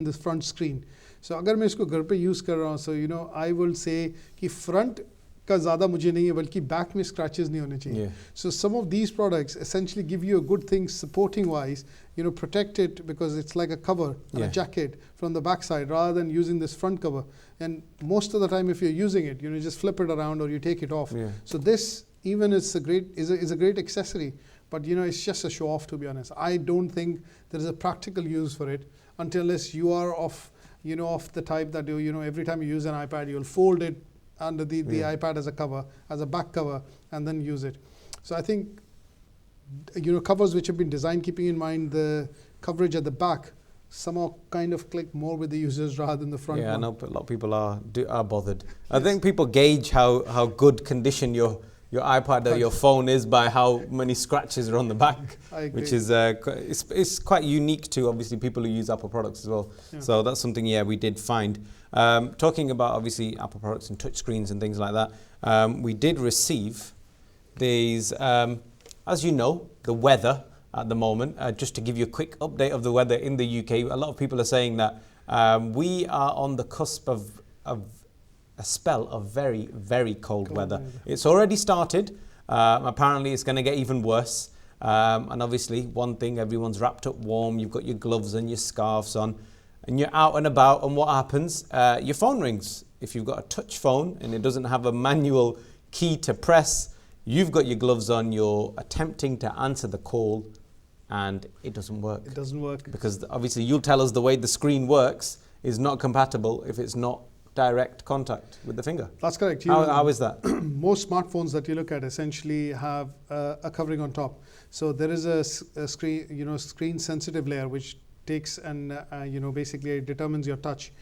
this front screen. So अगर मैं इसको घर पे यूज़ कर रहा हूँ, so you know I will say कि front का ज़्यादा मुझे नहीं है, बल्कि back में scratches नहीं होने चाहिए. So some of these products essentially give you a good thing supporting wise, you know, protect it because it's like a cover and a jacket from the back side rather than using this front cover. And most of the time if you're using it, you know, just flip it around or you take it off. So this even is a great accessory, but you know, it's just a show off, to be honest. I don't think there is a practical use for it unless you are of the type that you know every time you use an iPad you'll fold it under the iPad as a cover, as a back cover, and then use it. So I think, you know, covers which have been designed keeping in mind the coverage at the back somehow kind of click more with the users rather than the front one. I know a lot of people are bothered. I think people gauge how good condition your iPad or your phone is by how many scratches are on the back, which is it's quite unique to obviously people who use Apple products as well. So that's something we did find. Talking about obviously Apple products and touch screens and things like that, we did receive these, as you know, the weather at the moment. Just to give you a quick update of the weather in the UK, a lot of people are saying that we are on the cusp of a spell of very, very cold weather. It's already started. Apparently it's going to get even worse. And obviously one thing, everyone's wrapped up warm. You've got your gloves and your scarves on and you're out and about, and what happens? Your phone rings. If you've got a touch phone and it doesn't have a manual key to press, you've got your gloves on, you're attempting to answer the call and it doesn't work. It doesn't work. Because obviously you'll tell us the way the screen works is not compatible if it's not direct contact with the finger. That's correct. How is that? Most smartphones that you look at essentially have a covering on top. So there is a screen, screen sensitive layer which takes and basically determines your touch.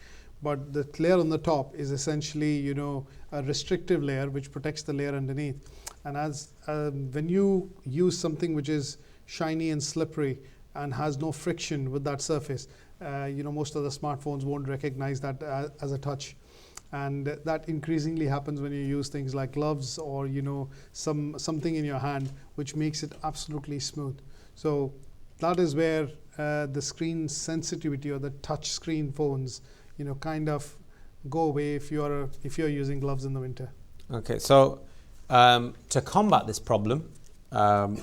But the layer on the top is essentially a restrictive layer which protects the layer underneath. And as when you use something which is shiny and slippery and has no friction with that surface, most of the smartphones won't recognize that as a touch. And that increasingly happens when you use things like gloves or something in your hand which makes it absolutely smooth. So that is where the screen sensitivity or the touch screen phones kind of go away if you're using gloves in the winter. Okay, so to combat this problem,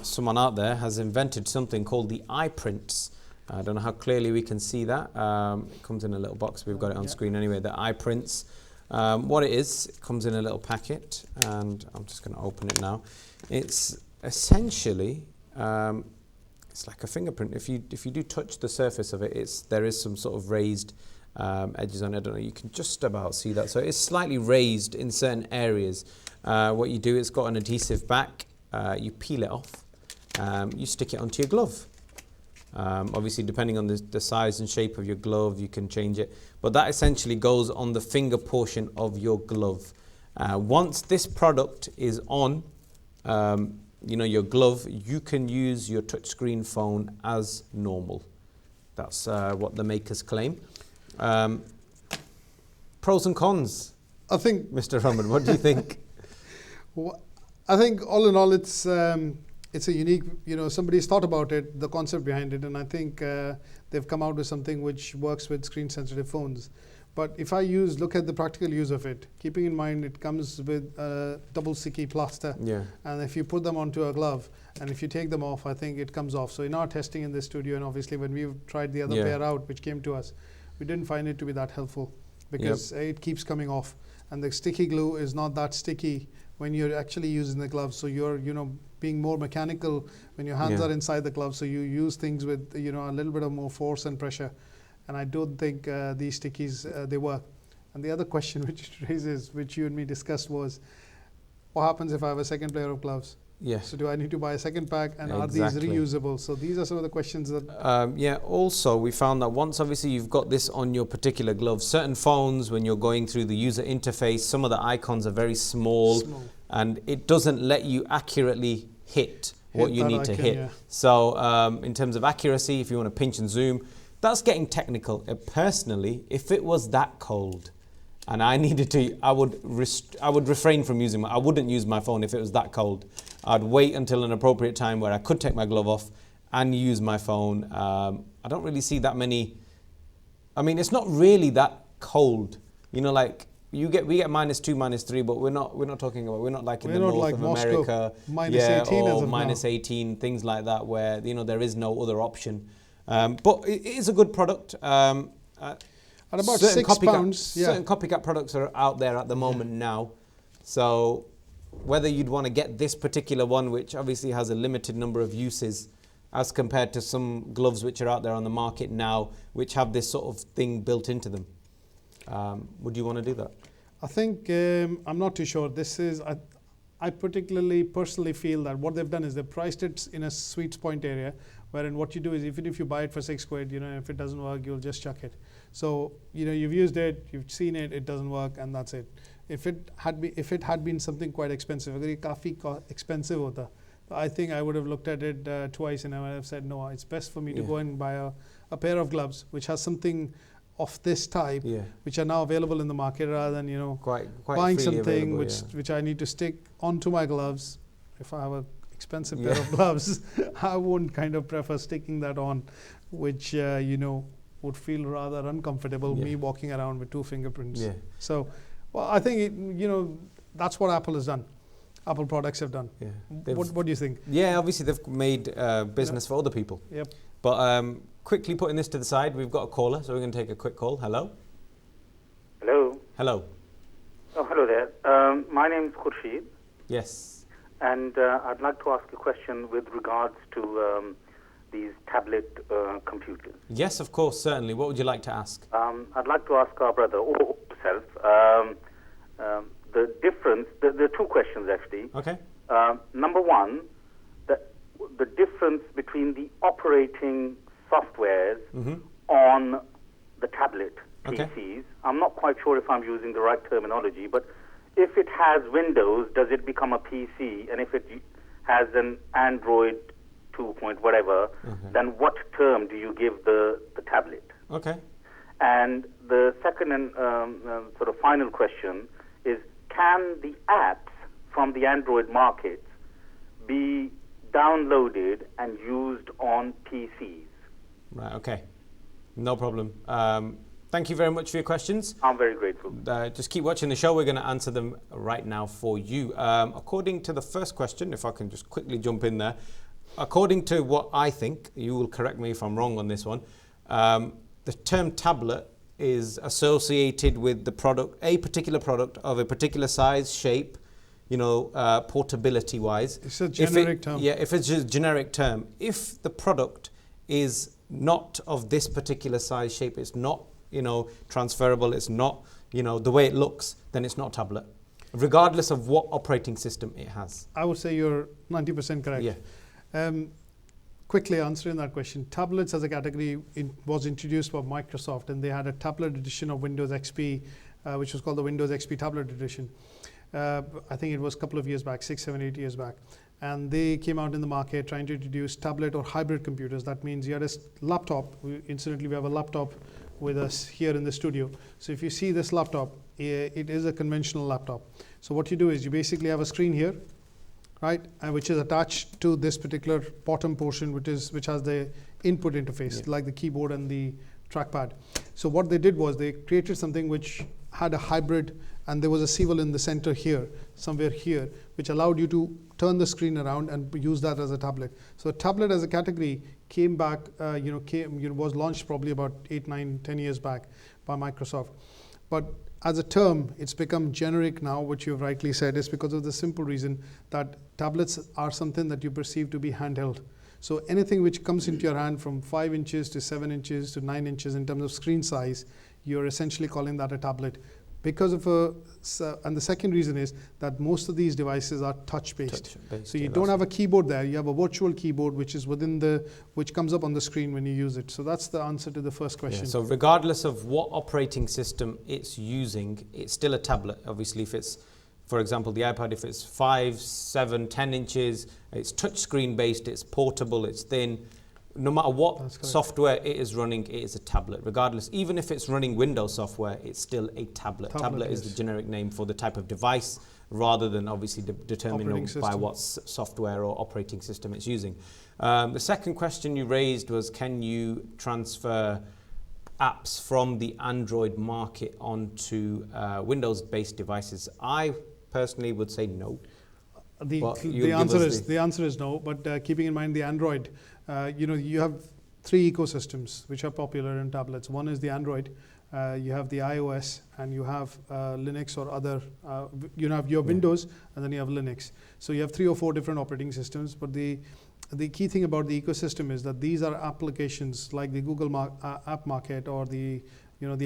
someone out there has invented something called the iPrints. I don't know how clearly we can see that. It comes in a little box. We've got it on screen anyway. The iPrints. What it is, it comes in a little packet, and I'm just going to open it now. It's essentially it's like a fingerprint. If you do touch the surface of it, there is some sort of raised edges on it. I don't know. You can just about see that. So it's slightly raised in certain areas. What you do, it's got an adhesive back. You peel it off. You stick it onto your glove. Obviously, depending on the size and shape of your glove, you can change it. But that essentially goes on the finger portion of your glove. Once this product is on, your glove, you can use your touchscreen phone as normal. That's what the makers claim. Pros and cons. I think, Mr. Raman, what do you think? I think all in all, it's a unique, somebody's thought about it, the concept behind it, and I think they've come out with something which works with screen-sensitive phones. But if I look at the practical use of it, keeping in mind it comes with a double sticky plaster, and if you put them onto a glove, and if you take them off, I think it comes off. So in our testing in this studio, and obviously when we've tried the other pair out, which came to us, we didn't find it to be that helpful because it keeps coming off, and the sticky glue is not that sticky when you're actually using the glove. So you're, being more mechanical when your hands are inside the glove. So you use things with, a little bit of more force and pressure. And I don't think these stickies, they work. And the other question which it raises, which you and me discussed, was what happens if I have a second pair of gloves? Yes. So do I need to buy a second pack, and are these reusable? So these are some of the questions that... also we found that once obviously you've got this on your particular glove, certain phones, when you're going through the user interface, some of the icons are very small. And it doesn't let you accurately hit what you need to hit. So in terms of accuracy, if you want to pinch and zoom, that's getting technical. Personally, if it was that cold and I needed to, I would refrain from using I wouldn't use my phone if it was that cold. I'd wait until an appropriate time where I could take my glove off and use my phone. I don't really see that many I mean, it's not really that cold. You know, like we get -2, -3, but we're not talking about, we're not like in the north like of Moscow, America, -18 as or of now. -18, things like that, where there is no other option. But it is a good product. At about certain £6, certain copycat products are out there at the moment now. So whether you'd want to get this particular one, which obviously has a limited number of uses, as compared to some gloves which are out there on the market now, which have this sort of thing built into them. Would you want to do that? I think, I'm not too sure. I personally feel that what they've done is they've priced it in a sweet point area, wherein what you do is even if you buy it for £6, if it doesn't work, you'll just chuck it. So, you've used it, you've seen it, it doesn't work, and that's it. If it had been something quite expensive, अगर ये काफी expensive होता, I think I would have looked at it twice and I would have said, no, it's best for me to go and buy a pair of gloves which has something of this type, which are now available in the market, rather than quite buying something available, which I need to stick onto my gloves. If I have an expensive pair of gloves, I wouldn't kind of prefer sticking that on, which would feel rather uncomfortable, me walking around with 2 fingerprints. So, well, I think that's what Apple has done. Apple products have done. What do you think? Yeah, obviously they've made business for other people. Yep. But quickly putting this to the side, we've got a caller, so we're going to take a quick call. Hello? Hello? Hello. Oh, hello there. My name's Khurshid. Yes. And I'd like to ask a question with regards to these tablet computers. Yes, of course, certainly. What would you like to ask? I'd like to ask our brother, or yourself, the difference, there are 2 questions actually. Okay. Number one, the difference between the operating softwares on the tablet PCs. I'm not quite sure if I'm using the right terminology, but if it has Windows, does it become a PC? And if it has an Android 2 point whatever, then what term do you give the tablet? Okay. And the second and sort of final question is, can the apps from the Android markets be downloaded and used on PCs? Right, okay. No problem. Thank you very much for your questions. I'm very grateful. Just keep watching the show. We're going to answer them right now for you. According to the first question, if I can just quickly jump in there, according to what I think, you will correct me if I'm wrong on this one, the term tablet is associated with the product, a particular product of a particular size, shape, portability wise. It's a generic term. Yeah, if it's a generic term. If the product is not of this particular size, shape, it's not, transferable, it's not, the way it looks, then it's not a tablet, regardless of what operating system it has. I would say you're 90% correct. Yeah. Quickly answering that question, tablets as a category was introduced by Microsoft, and they had a tablet edition of Windows XP, which was called the Windows XP Tablet Edition. I think it was a couple of years back, 6, 7, 8 years back. And they came out in the market trying to introduce tablet or hybrid computers. That means you had a laptop. Incidentally, we have a laptop with us here in the studio. So if you see this laptop, it is a conventional laptop. So what you do is you basically have a screen here, right, which is attached to this particular bottom portion, which has the input interface, like the keyboard and the trackpad. So what they did was they created something which had a hybrid, and there was a swivel in the center here, somewhere here, which allowed you to turn the screen around and use that as a tablet. So a tablet as a category came back, was launched probably about 8, 9, 10 years back by Microsoft. But as a term, it's become generic now, which you've rightly said, is because of the simple reason that tablets are something that you perceive to be handheld. So anything which comes into your hand from 5 inches to 7 inches to 9 inches in terms of screen size, you're essentially calling that a tablet. Because of and the second reason is that most of these devices are touch-based. So you don't have a keyboard there, you have a virtual keyboard which is which comes up on the screen when you use it. So that's the answer to the first question. Yeah, so regardless of what operating system it's using, it's still a tablet. Obviously, if it's, for example, the iPad, if it's 5, 7, 10 inches, it's touchscreen based, it's portable, it's thin. No matter what software it is running, it is a tablet. Regardless, even if it's running Windows software, it's still a tablet. Tablet is the generic name for the type of device, rather than obviously determined by what software or operating system it's using. The second question you raised was, can you transfer apps from the Android market onto Windows-based devices? I personally would say no. The answer is no. But keeping in mind the Android, you have three ecosystems which are popular in tablets. One is the Android. You have the iOS, and you have Linux or other. You have your Windows, and then you have Linux. So you have 3 or 4 different operating systems. But the key thing about the ecosystem is that these are applications like the Google App Market, or the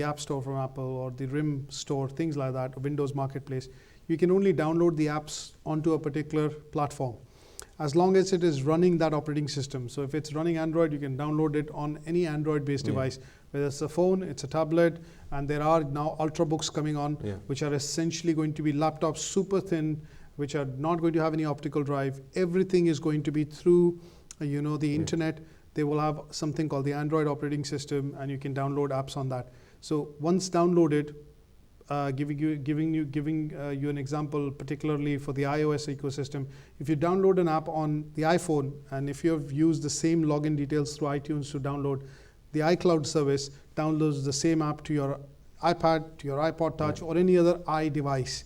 App Store from Apple, or the RIM Store, things like that, Windows Marketplace. You can only download the apps onto a particular platform, as long as it is running that operating system. So if it's running Android, you can download it on any Android-based device, whether it's a phone, it's a tablet, and there are now Ultrabooks coming on, which are essentially going to be laptops, super thin, which are not going to have any optical drive. Everything is going to be through, the internet. They will have something called the Android operating system, and you can download apps on that. So once downloaded, giving you an example, particularly for the iOS ecosystem. If you download an app on the iPhone, and if you have used the same login details through iTunes to download, the iCloud service downloads the same app to your iPad, to your iPod Touch, or any other iDevice.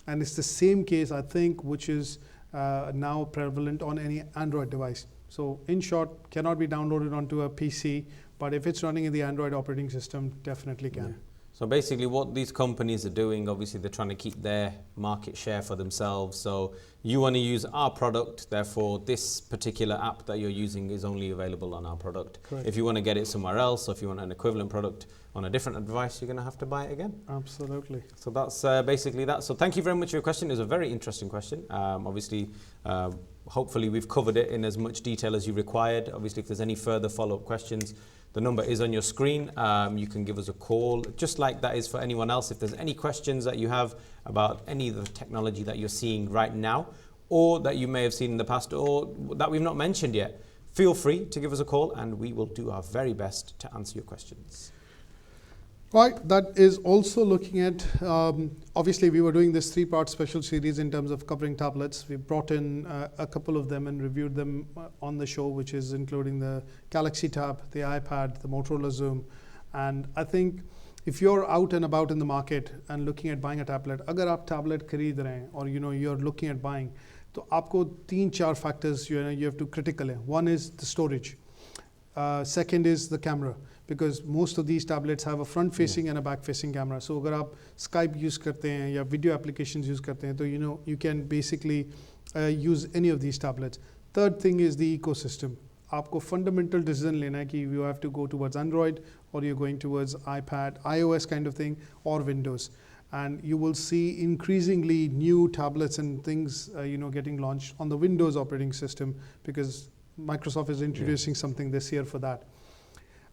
And it's the same case, I think, which is now prevalent on any Android device. So in short, cannot be downloaded onto a PC, but if it's running in the Android operating system, definitely can. So basically what these companies are doing, obviously they're trying to keep their market share for themselves. So you want to use our product, therefore this particular app that you're using is only available on our product. Correct. If you want to get it somewhere else, or if you want an equivalent product on a different device, you're going to have to buy it again. Absolutely. So that's basically that. So thank you very much for your question. It was a very interesting question. Obviously, hopefully we've covered it in as much detail as you required. Obviously, if there's any further follow-up questions, the number is on your screen. You can give us a call, just like that is for anyone else. If there's any questions that you have about any of the technology that you're seeing right now, or that you may have seen in the past, or that we've not mentioned yet, feel free to give us a call, and we will do our very best to answer your questions. Right, that is also looking at, obviously we were doing this 3-part special series in terms of covering tablets. We brought in a couple of them and reviewed them on the show, which is including the Galaxy Tab, the iPad, the Motorola Zoom. And I think if you're out and about in the market and looking at buying a tablet, अगर आप tablet खरीद रहे हैं, or you're looking at buying, तो आपको 3-4 factors you have to critical है. One is the storage. Second is the camera, because most of these tablets have a front facing and a back facing camera. So अगर आप Skype use करते हैं या video applications use करते हैं, तो you can basically use any of these tablets. Third thing is the ecosystem. आपको fundamental decision लेना है कि you have to go towards Android, or you're going towards iPad, iOS kind of thing, or Windows. And you will see increasingly new tablets and things getting launched on the Windows operating system, because Microsoft is introducing something this year for that.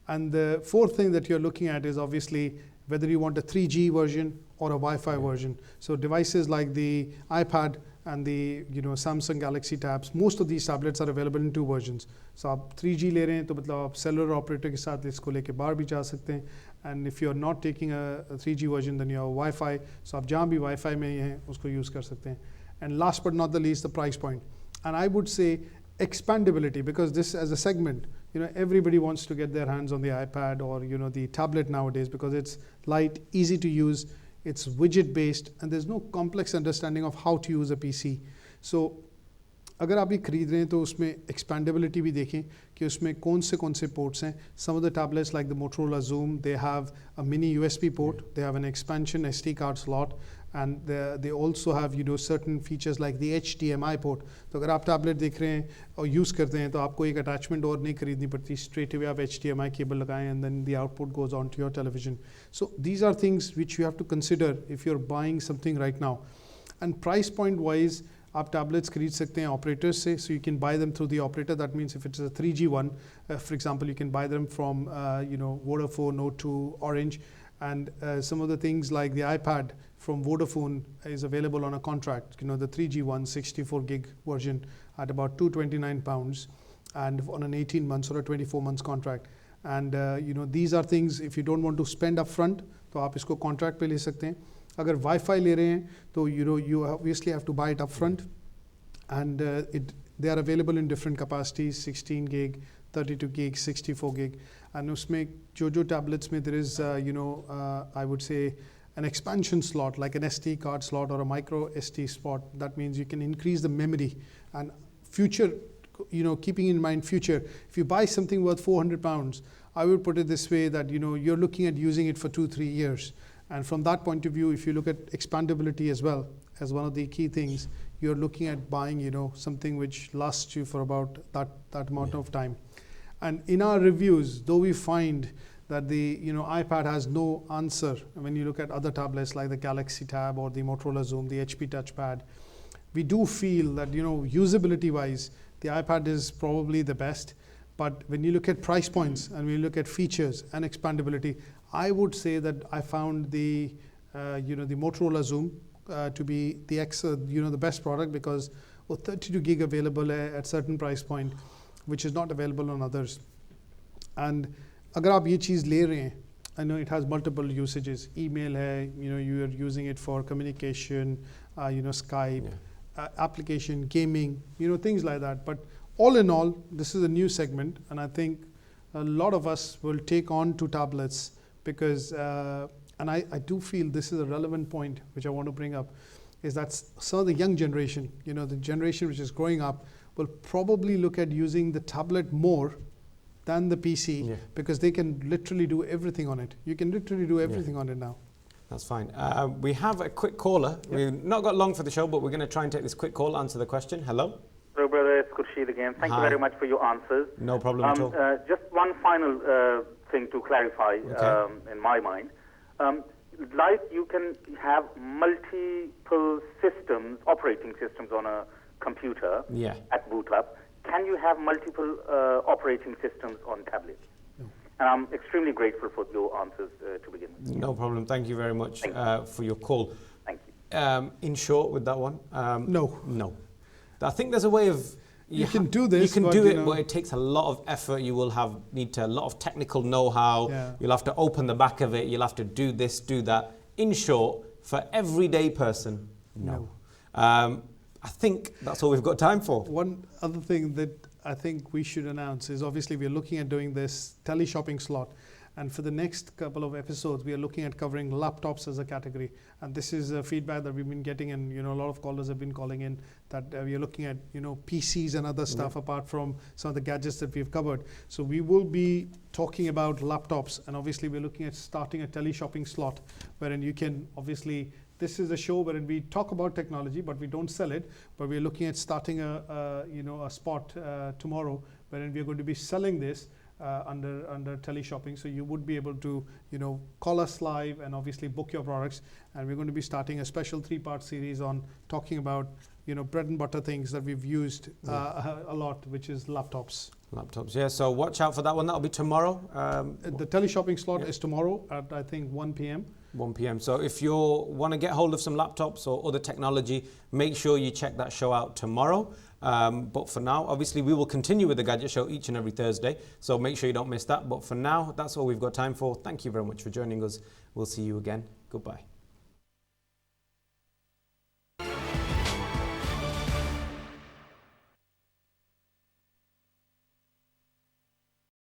And the fourth thing that you're looking at is obviously whether you want a 3G version or a Wi-Fi version. So devices like the iPad and the Samsung Galaxy Tabs, most of these tablets are available in 2 versions. So आप 3G ले रहे हैं तो मतलब आप cellular operator के साथ इसको लेके बाहर भी जा सकते हैं. And if you're not taking a 3G version, then you have Wi-Fi. So आप जहाँ भी Wi-Fi में हैं उसको use कर सकते हैं. And last but not the least, the price point. And I would say expandability, because this as a segment, everybody wants to get their hands on the iPad or the tablet nowadays, because it's light, easy to use, it's widget based, and there's no complex understanding of how to use a PC. So अगर आप ये खरीद रहे हैं तो उसमें expandability भी देखें कि उसमें कौन से ports हैं. Some of the tablets like the Motorola Zoom, they have a mini USB port, they have an expansion SD card slot, and they also have certain features like the HDMI port. तो अगर आप tablet देख रहे हैं और use करते हैं तो आपको एक attachment और नहीं खरीदनी पड़ती, straight away आप HDMI cable लगाएं and then the output goes on to your television. So these are things which you have to consider if you're buying something right now. And price point wise, आप tablets खरीद सकते हैं operators से, so you can buy them through the operator. That means if it's a 3G one, for example, you can buy them from Vodafone, O2, Orange, and some of the things like the iPad from Vodafone is available on a contract. The 3G one, 64 gig version at about £229, and on an 18 months or a 24 months contract. And these are things, if you don't want to spend upfront, तो आप इसको contract पे ले सकते हैं. अगर Wi-Fi ले रहे हैं तो you obviously have to buy it upfront, and they are available in different capacities, 16 gig, 32 gig, 64 gig. And उसमें जो tablets में there is, I would say, an expansion slot like an SD card slot or a micro SD slot. That means you can increase the memory and future, keeping in mind future. If you buy something worth £400, I would put it this way that, you're looking at using it for 2-3 years. And from that point of view, if you look at expandability as well as one of the key things, you're looking at buying, something which lasts you for about that amount of time. And in our reviews, though we find that the iPad has no answer when you look at other tablets like the Galaxy Tab or the Motorola Zoom, the HP Touchpad, we do feel that usability wise the iPad is probably the best. But when you look at price points and we look at features and expandability, I would say that I found the Motorola Zoom to be the best product, because 32 gig available at certain price point, which is not available on others. And अगर आप ये चीज़ ले रहे हैं, I know it has multiple usages. Email है, you are using it for communication, Skype, application, gaming, things like that. But all in all, this is a new segment, and I think a lot of us will take on to tablets because, and I do feel this is a relevant point which I want to bring up, is that some of the young generation, the generation which is growing up, will probably look at using the tablet more than the PC because they can literally do everything on it. You can literally do everything on it now. That's fine. We have a quick caller. We've not got long for the show, but we're going to try and take this quick call, answer the question. Hello? Hello, brother. It's Khurshid again. Thank you very much for your answers. No problem at all. Just one final thing to clarify in my mind. Like you can have multiple systems, operating systems on a computer at boot up. Can you have multiple operating systems on tablets? No. And I'm extremely grateful for your answers to begin with. No problem. Thank you very much for your call. Thank you. In short, with that one, no. I think there's a way of you can do this. You can do it, but it takes a lot of effort. You will need a lot of technical know-how. You'll have to open the back of it. You'll have to do this, do that. In short, for everyday person, no. I think that's all we've got time for. One other thing that I think we should announce is obviously we're looking at doing this tele-shopping slot. And for the next couple of episodes, we are looking at covering laptops as a category. And this is feedback that we've been getting, and a lot of callers have been calling in that we are looking at PCs and other stuff apart from some of the gadgets that we've covered. So we will be talking about laptops, and obviously we're looking at starting a tele-shopping slot wherein you can obviously. This is a show wherein we talk about technology, but we don't sell it. But we're looking at starting a spot tomorrow wherein we're going to be selling this under tele-shopping. So you would be able to call us live and obviously book your products. And we're going to be starting a special 3-part series on talking about bread and butter things that we've used a lot, which is laptops. Laptops, so watch out for that one. That'll be tomorrow. The tele-shopping slot is tomorrow at I think 1 p.m. 1 p.m. So if you want to get hold of some laptops or other technology, make sure you check that show out tomorrow. But for now, obviously, we will continue with the Gadget Show each and every Thursday. So make sure you don't miss that. But for now, that's all we've got time for. Thank you very much for joining us. We'll see you again. Goodbye.